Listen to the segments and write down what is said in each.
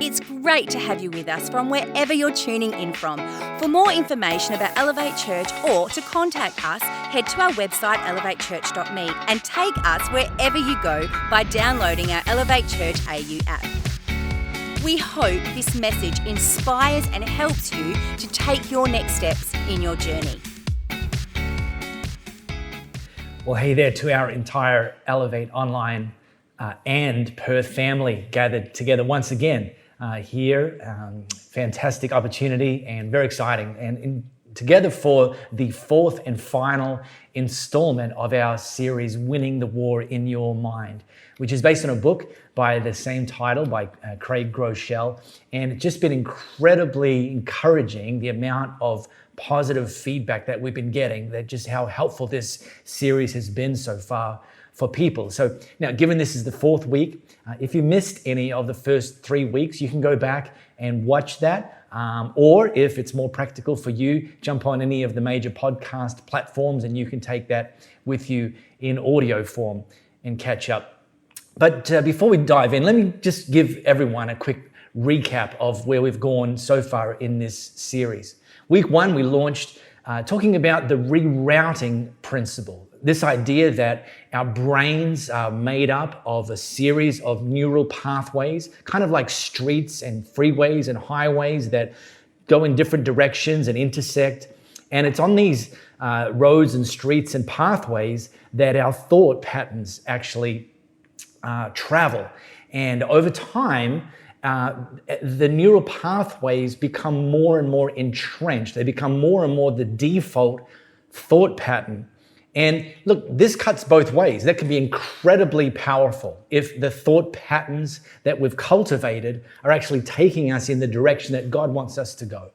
It's great to have you with us from wherever you're tuning in from. For more information about Elevate Church or to contact us, head to our website elevatechurch.me and take us wherever you go by downloading our Elevate Church AU app. We hope this message inspires and helps you to take your next steps in your journey. Well, hey there to our entire Elevate Online and Perth family gathered together once again here. Fantastic opportunity and very exciting. And together for the fourth and final installment of our series, Winning the War in Your Mind, which is based on a book by the same title by Craig Groeschel. And it's just been incredibly encouraging, the amount of positive feedback that we've been getting, that just how helpful this series has been so far for people. So now, given this is the fourth week, if you missed any of the first 3 weeks, you can go back and watch that. Or if it's more practical for you, jump on any of the major podcast platforms and you can take that with you in audio form and catch up. But before we dive in, let me just give everyone a quick recap of where we've gone so far in this series. Week 1, we launched talking about the rerouting principle. This idea that our brains are made up of a series of neural pathways, kind of like streets and freeways and highways that go in different directions and intersect. And it's on these roads and streets and pathways that our thought patterns actually travel. And over time, the neural pathways become more and more entrenched. They become more and more the default thought pattern. And look, this cuts both ways. That can be incredibly powerful if the thought patterns that we've cultivated are actually taking us in the direction that God wants us to go.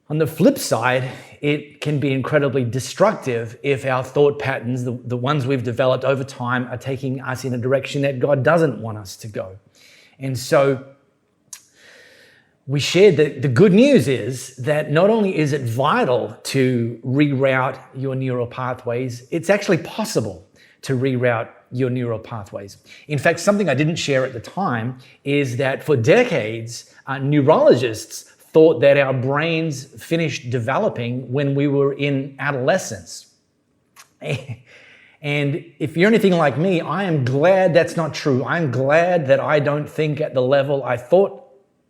On the flip side, it can be incredibly destructive if our thought patterns, the ones we've developed over time, are taking us in a direction that God doesn't want us to go. And so we shared that the good news is that not only is it vital to reroute your neural pathways, it's actually possible to reroute your neural pathways. In fact, something I didn't share at the time is that for decades, neurologists thought that our brains finished developing when we were in adolescence. And if you're anything like me, I am glad that's not true. I'm glad that I don't think at the level I thought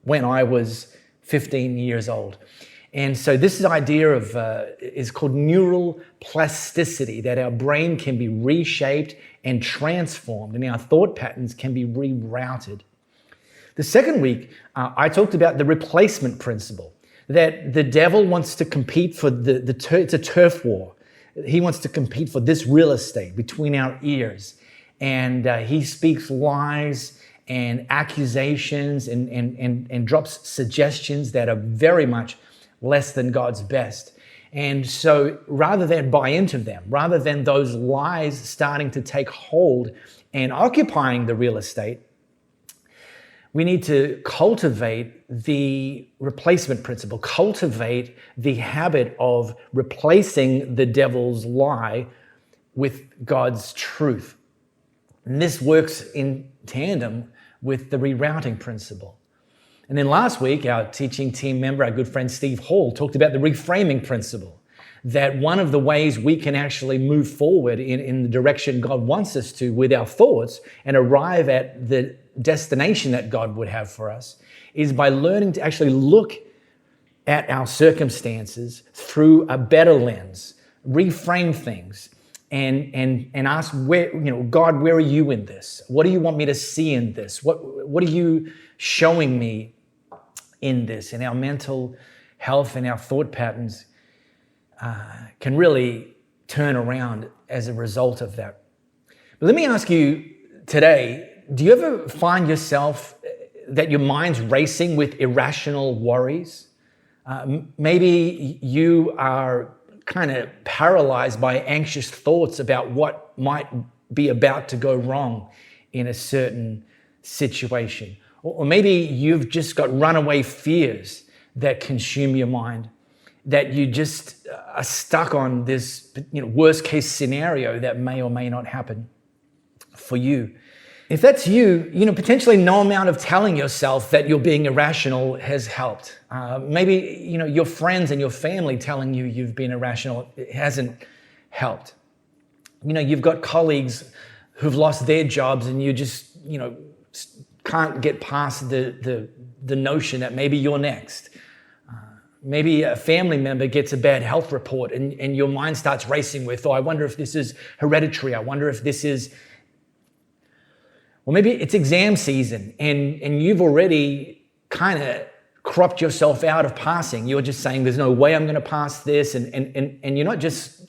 when I was 15 years old. And so this idea of is called neural plasticity, that our brain can be reshaped and transformed and our thought patterns can be rerouted. The second week, I talked about the replacement principle, that the devil wants to compete for it's a turf war. He wants to compete for this real estate between our ears. And he speaks lies and accusations and drops suggestions that are very much less than God's best. And so rather than buy into them, rather than those lies starting to take hold and occupying the real estate, we need to cultivate the replacement principle, cultivate the habit of replacing the devil's lie with God's truth. And this works in tandem with the rerouting principle. And then last week, our teaching team member, our good friend Steve Hall, talked about the reframing principle, that one of the ways we can actually move forward in the direction God wants us to with our thoughts and arrive at the destination that God would have for us is by learning to actually look at our circumstances through a better lens, reframe things, and ask, God, where are you in this? What do you want me to see in this? What are you showing me in this? And our mental health and our thought patterns can really turn around as a result of that. But let me ask you today, do you ever find yourself that your mind's racing with irrational worries? Maybe you are kind of paralyzed by anxious thoughts about what might be about to go wrong in a certain situation. Or maybe you've just got runaway fears that consume your mind, that you just are stuck on this worst case scenario that may or may not happen for you. If that's you, potentially no amount of telling yourself that you're being irrational has helped. Maybe, your friends and your family telling you you've been irrational, it hasn't helped. You've got colleagues who've lost their jobs and you just, can't get past the notion that maybe you're next. Maybe a family member gets a bad health report and your mind starts racing with, I wonder if this is hereditary. I wonder if this is... Well, maybe it's exam season and you've already kind of cropped yourself out of passing. You're just saying, there's no way I'm going to pass this. And you're not just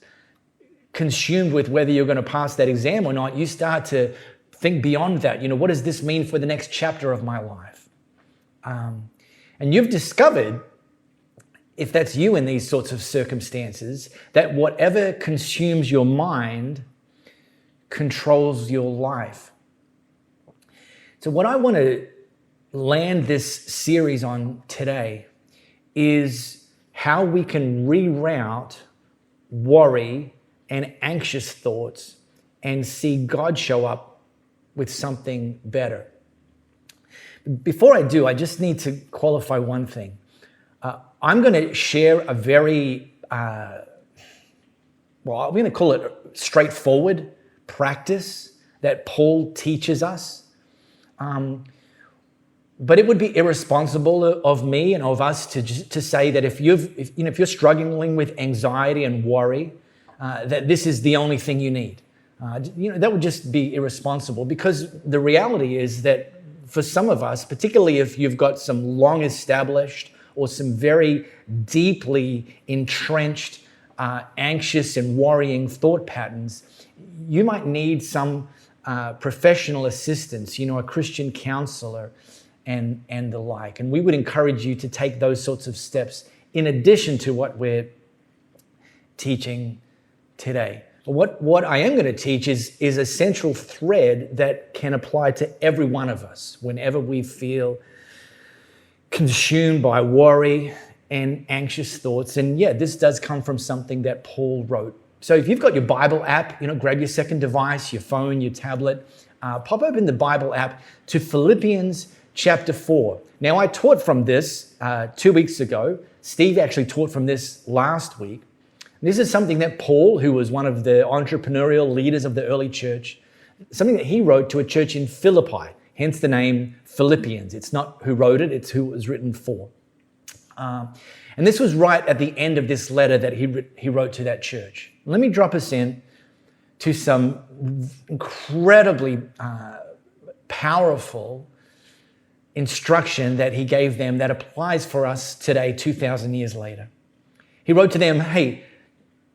consumed with whether you're going to pass that exam or not. You start to think beyond that. What does this mean for the next chapter of my life? And you've discovered, if that's you in these sorts of circumstances, that whatever consumes your mind controls your life. So what I want to land this series on today is how we can reroute worry and anxious thoughts and see God show up with something better. Before I do, I just need to qualify one thing. I'm going to share a very, I'm going to call it straightforward practice that Paul teaches us. But it would be irresponsible of me and of us to say that if you're struggling with anxiety and worry, that this is the only thing you need. That would just be irresponsible, because the reality is that for some of us, particularly if you've got some long established or some very deeply entrenched anxious and worrying thought patterns, you might need some professional assistance, a Christian counselor and the like. And we would encourage you to take those sorts of steps in addition to what we're teaching today. But what I am going to teach is a central thread that can apply to every one of us whenever we feel consumed by worry and anxious thoughts. And this does come from something that Paul wrote. So if you've got your Bible app, grab your second device, your phone, your tablet, pop open the Bible app to Philippians chapter 4. Now, I taught from this 2 weeks ago. Steve actually taught from this last week. This is something that Paul, who was one of the entrepreneurial leaders of the early church, something that he wrote to a church in Philippi, hence the name Philippians. It's not who wrote it, it's who it was written for. And this was right at the end of this letter that he wrote to that church. Let me drop us in to some incredibly powerful instruction that he gave them that applies for us today, 2,000 years later. He wrote to them, hey,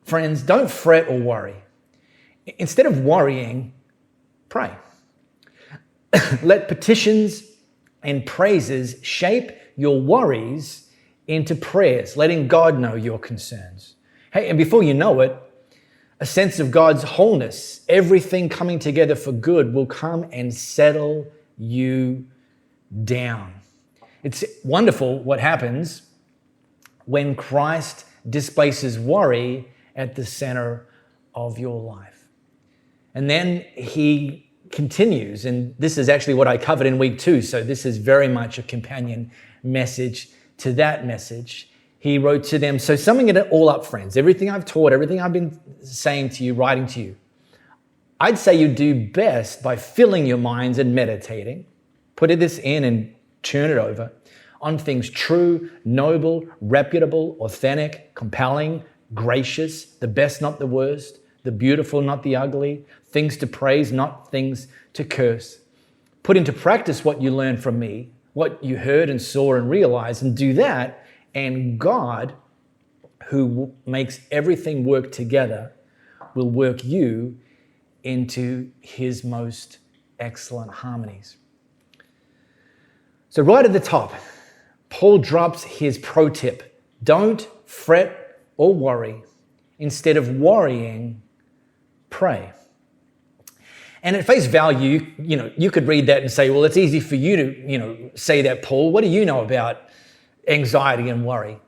friends, don't fret or worry. Instead of worrying, pray. Let petitions and praises shape your worries into prayers, letting God know your concerns. Hey, and before you know it, a sense of God's wholeness, everything coming together for good, will come and settle you down. It's wonderful what happens when Christ displaces worry at the center of your life. And then he continues, and this is actually what I covered in week 2, so this is very much a companion message to that message. He wrote to them, so summing it all up, friends, everything I've taught, everything I've been saying to you, writing to you, I'd say you do best by filling your minds and meditating, put this in and turn it over, on things true, noble, reputable, authentic, compelling, gracious, the best, not the worst, the beautiful, not the ugly, things to praise, not things to curse. Put into practice what you learned from me, what you heard and saw and realized, and do that, and God, who makes everything work together, will work you into his most excellent harmonies. So right at the top, Paul drops his pro tip. Don't fret or worry. Instead of worrying, pray. And at face value, you could read that and say, well, it's easy for you to, say that, Paul. What do you know about anxiety and worry?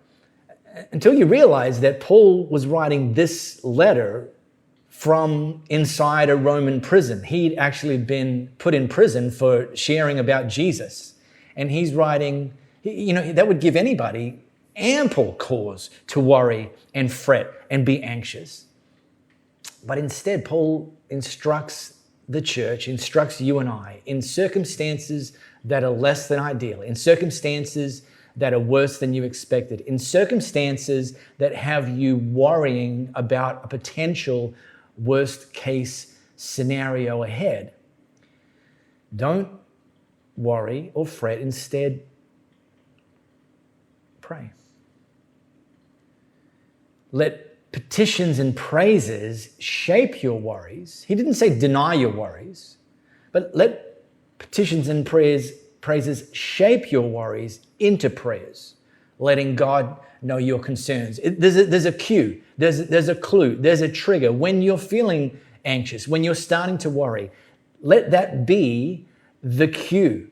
Until you realize that Paul was writing this letter from inside a Roman prison. He'd actually been put in prison for sharing about Jesus. And he's writing, that would give anybody ample cause to worry and fret and be anxious. But instead, Paul instructs the church, instructs you and I, in circumstances that are less than ideal, in circumstances that are worse than you expected, in circumstances that have you worrying about a potential worst case scenario ahead. Don't worry or fret. Instead, pray. Let petitions and praises shape your worries. He didn't say deny your worries, but let petitions and praises shape your worries into prayers, letting God know your concerns. There's a cue, there's a clue, there's a trigger. When you're feeling anxious, when you're starting to worry, let that be the cue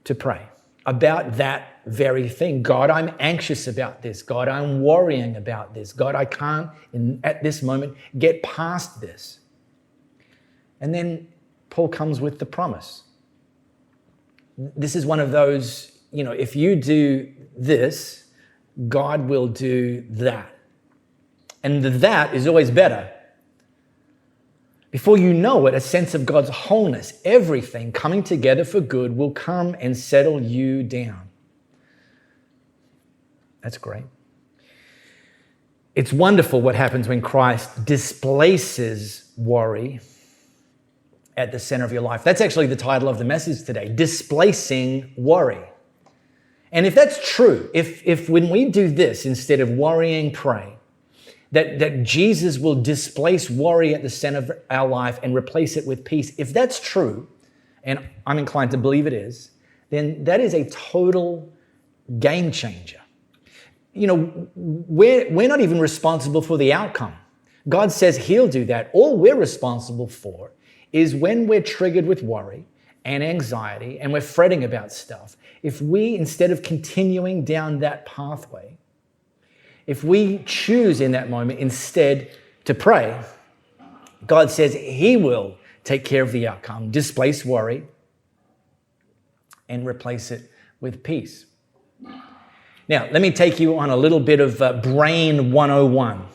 to pray about that very thing. God, I'm anxious about this. God, I'm worrying about this. God, I can't, at this moment, get past this. And then Paul comes with the promise. This is one of those, if you do this, God will do that. And the that is always better. Before you know it, a sense of God's wholeness, everything coming together for good, will come and settle you down. That's great. It's wonderful what happens when Christ displaces worry at the center of your life. That's actually the title of the message today, Displacing Worry. And if that's true, if when we do this, instead of worrying, pray, that Jesus will displace worry at the center of our life and replace it with peace. If that's true, and I'm inclined to believe it is, then that is a total game changer. We're not even responsible for the outcome. God says He'll do that. All we're responsible for is when we're triggered with worry and anxiety and we're fretting about stuff, if we, instead of continuing down that pathway, if we choose in that moment instead to pray, God says He will take care of the outcome, displace worry, and replace it with peace. Now, let me take you on a little bit of Brain 101.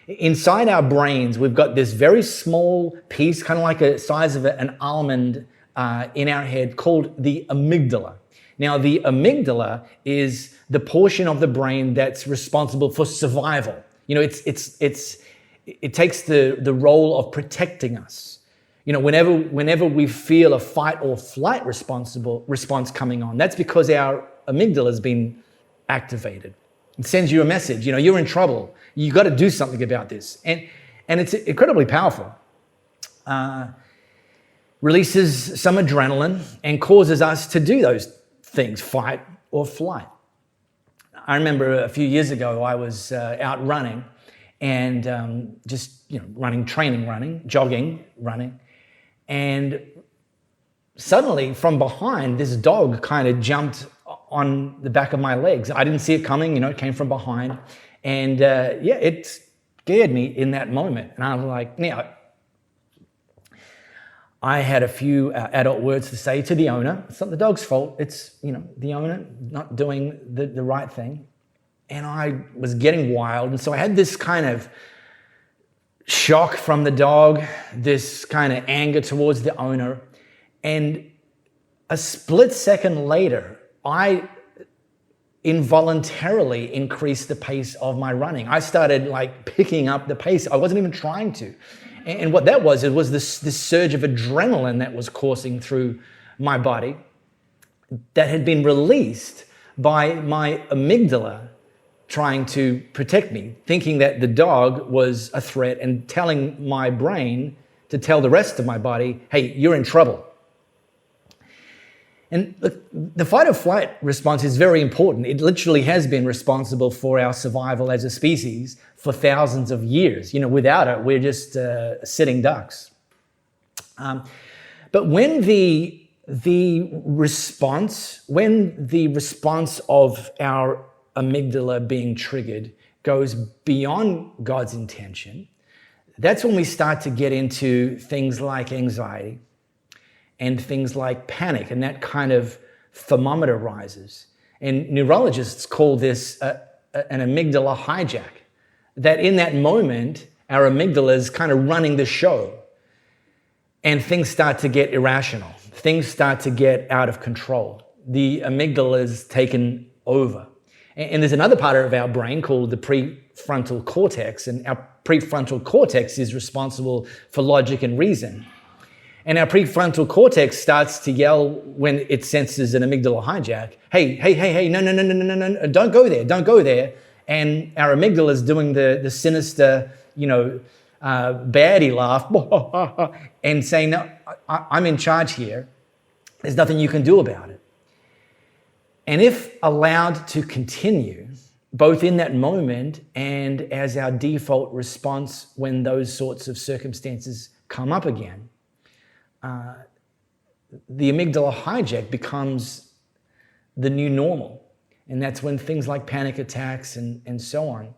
Inside our brains, we've got this very small piece, kind of like the size of an almond in our head, called the amygdala. Now, the amygdala is the portion of the brain that's responsible for survival. It takes the role of protecting us. Whenever we feel a fight or flight response coming on, that's because our amygdala has been activated. It sends you a message. You're in trouble. You got to do something about this, and it's incredibly powerful. Releases some adrenaline and causes us to do those things, fight or flight. I remember a few years ago, I was out running and jogging, running. And suddenly from behind, this dog kind of jumped on the back of my legs. I didn't see it coming, it came from behind. And it scared me in that moment. And I was like, I had a few adult words to say to the owner. It's not the dog's fault. It's, the owner not doing the right thing. And I was getting wild. And so I had this kind of shock from the dog, this kind of anger towards the owner. And a split second later, I involuntarily increased the pace of my running. I started picking up the pace. I wasn't even trying to. And what that was, it was this surge of adrenaline that was coursing through my body that had been released by my amygdala trying to protect me, thinking that the dog was a threat and telling my brain to tell the rest of my body, hey, you're in trouble. And look, the fight or flight response is very important. It literally has been responsible for our survival as a species for thousands of years. Without it, we're just sitting ducks. But when the response of our amygdala being triggered goes beyond God's intention, that's when we start to get into things like anxiety and things like panic, and that kind of thermometer rises. And neurologists call this an amygdala hijack, that in that moment, our amygdala is kind of running the show, and things start to get irrational. Things start to get out of control. The amygdala is taken over. And there's another part of our brain called the prefrontal cortex, and our prefrontal cortex is responsible for logic and reason. And our prefrontal cortex starts to yell when it senses an amygdala hijack. Hey, no, don't go there. And our amygdala is doing the sinister, baddie laugh and saying, no, I'm in charge here. There's nothing you can do about it. And if allowed to continue, both in that moment and as our default response when those sorts of circumstances come up again, the amygdala hijack becomes the new normal. And that's when things like panic attacks and so on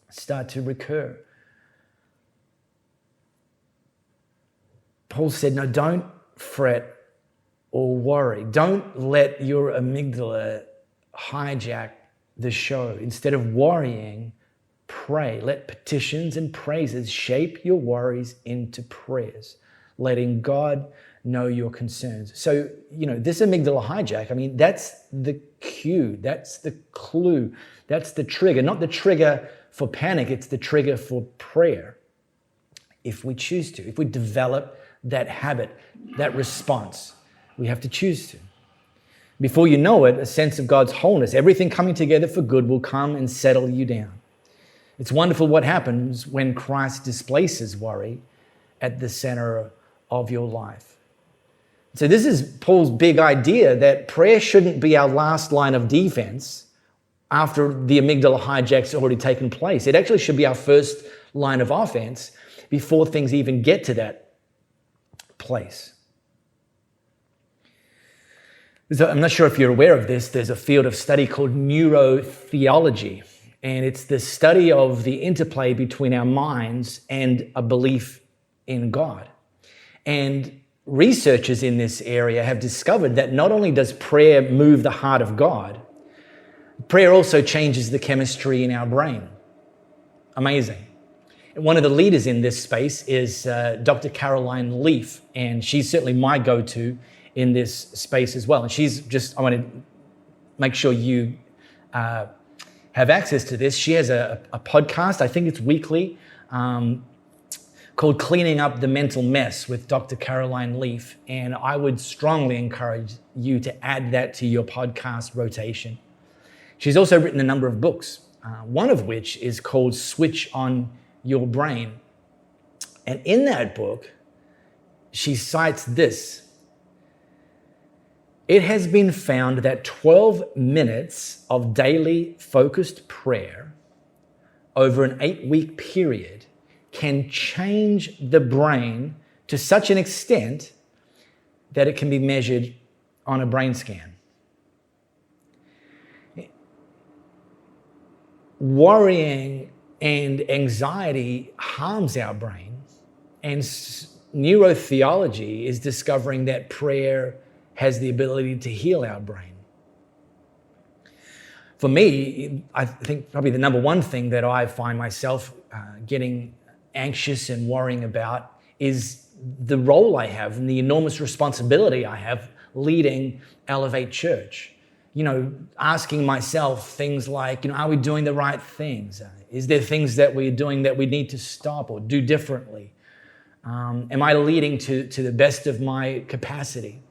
start to recur. Paul said, no, don't fret or worry. Don't let your amygdala hijack the show. Instead of worrying, pray. Let petitions and praises shape your worries into prayers, letting God know your concerns. So, this amygdala hijack, that's the cue, that's the clue, that's the trigger, not the trigger for panic, it's the trigger for prayer. If we choose to, if we develop that habit, that response, we have to choose to. Before you know it, a sense of God's wholeness, everything coming together for good, will come and settle you down. It's wonderful what happens when Christ displaces worry at the center of your life. So this is Paul's big idea, that prayer shouldn't be our last line of defense after the amygdala hijack's already taken place. It actually should be our first line of offense before things even get to that place. So I'm not sure if you're aware of this. There's a field of study called neurotheology, and it's the study of the interplay between our minds and a belief in God. And researchers in this area have discovered that not only does prayer move the heart of God, prayer also changes the chemistry in our brain. Amazing. And one of the leaders in this space is Dr. Caroline Leaf, and she's certainly my go-to in this space as well. And I want to make sure you have access to this. She has a podcast, I think it's weekly, called Cleaning Up the Mental Mess with Dr. Caroline Leaf. And I would strongly encourage you to add that to your podcast rotation. She's also written a number of books, one of which is called Switch on Your Brain. And in that book, she cites this. It has been found that 12 minutes of daily focused prayer over an 8-week period can change the brain to such an extent that it can be measured on a brain scan. Worrying and anxiety harms our brain, and neurotheology is discovering that prayer has the ability to heal our brain. For me, I think probably the number one thing that I find myself getting anxious and worrying about is the role I have and the enormous responsibility I have leading Elevate Church. Asking myself things like, are we doing the right things? Is there things that we're doing that we need to stop or do differently? Am I leading to the best of my capacity?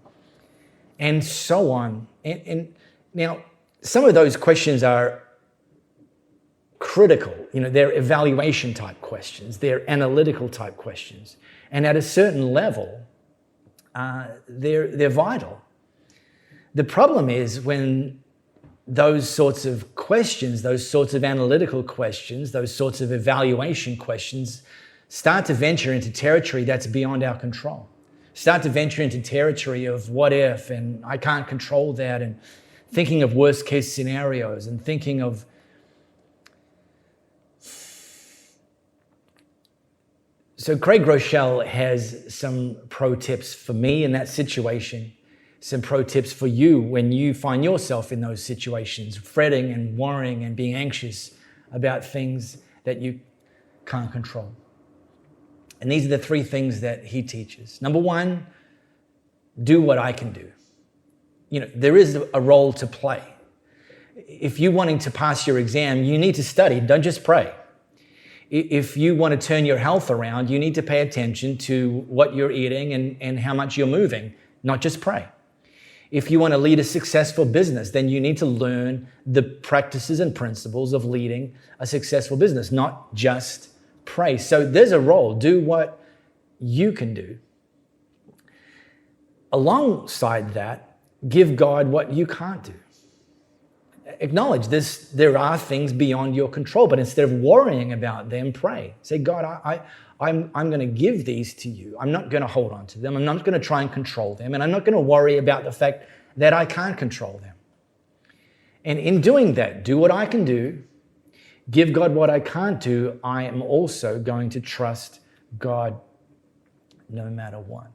And so on. And now, some of those questions are critical. They're evaluation type questions. They're analytical type questions. And at a certain level, they're vital. The problem is when those sorts of questions, those sorts of analytical questions, those sorts of evaluation questions start to venture into territory that's beyond our control. Start to venture into territory of what if, and I can't control that, and thinking of worst case scenarios, and thinking of So Craig Rochelle has some pro tips for me in that situation, some pro tips for you when you find yourself in those situations, fretting and worrying and being anxious about things that you can't control. And these are the three things that he teaches. Number one, do what I can do. There is a role to play. If you're wanting to pass your exam, you need to study, don't just pray. If you want to turn your health around, you need to pay attention to what you're eating and how much you're moving, not just pray. If you want to lead a successful business, then you need to learn the practices and principles of leading a successful business, not just pray. So there's a role. Do what you can do. Alongside that, give God what you can't do. Acknowledge this. There are things beyond your control, but instead of worrying about them, pray. Say, God, I'm going to give these to you. I'm not going to hold on to them. I'm not going to try and control them. And I'm not going to worry about the fact that I can't control them. And in doing that, do what I can do. Give God what I can't do. I am also going to trust God no matter what.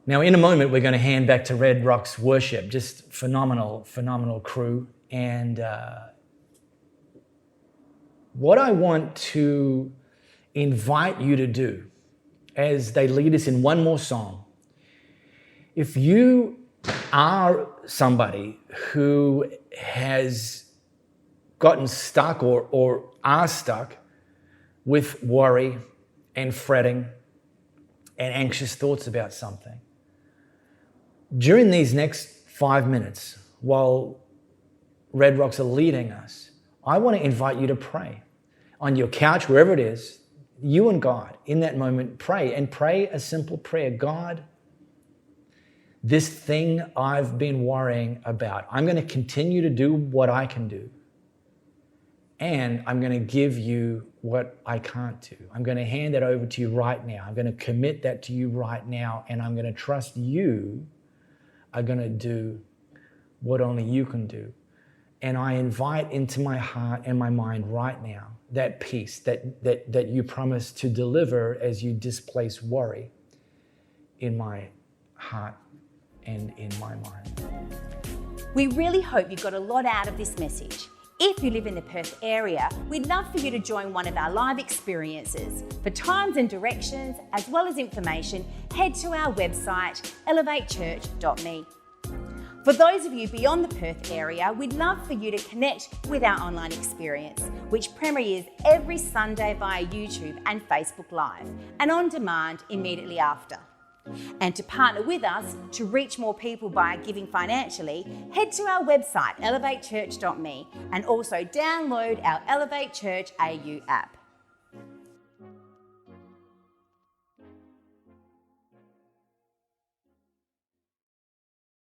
Now, in a moment, we're going to hand back to Red Rocks Worship. Just phenomenal crew. And what I want to invite you to do as they lead us in one more song, if you are somebody who has gotten stuck or are stuck with worry and fretting and anxious thoughts about something, during these next 5 minutes, while Red Rocks are leading us, I want to invite you to pray. On your couch, wherever it is, you and God, in that moment, pray. And pray a simple prayer. God, this thing I've been worrying about, I'm going to continue to do what I can do. And I'm going to give you what I can't do. I'm going to hand that over to you right now. I'm going to commit that to you right now. And I'm going to trust you are going to do what only you can do. And I invite into my heart and my mind right now that peace that you promise to deliver as you displace worry in my heart and in my mind. We really hope you got a lot out of this message. If you live in the Perth area, we'd love for you to join one of our live experiences. For times and directions, as well as information, head to our website, elevatechurch.me. For those of you beyond the Perth area, we'd love for you to connect with our online experience, which premieres every Sunday via YouTube and Facebook Live, and on demand immediately after. And to partner with us to reach more people by giving financially, head to our website, elevatechurch.me, and also download our Elevate Church AU app.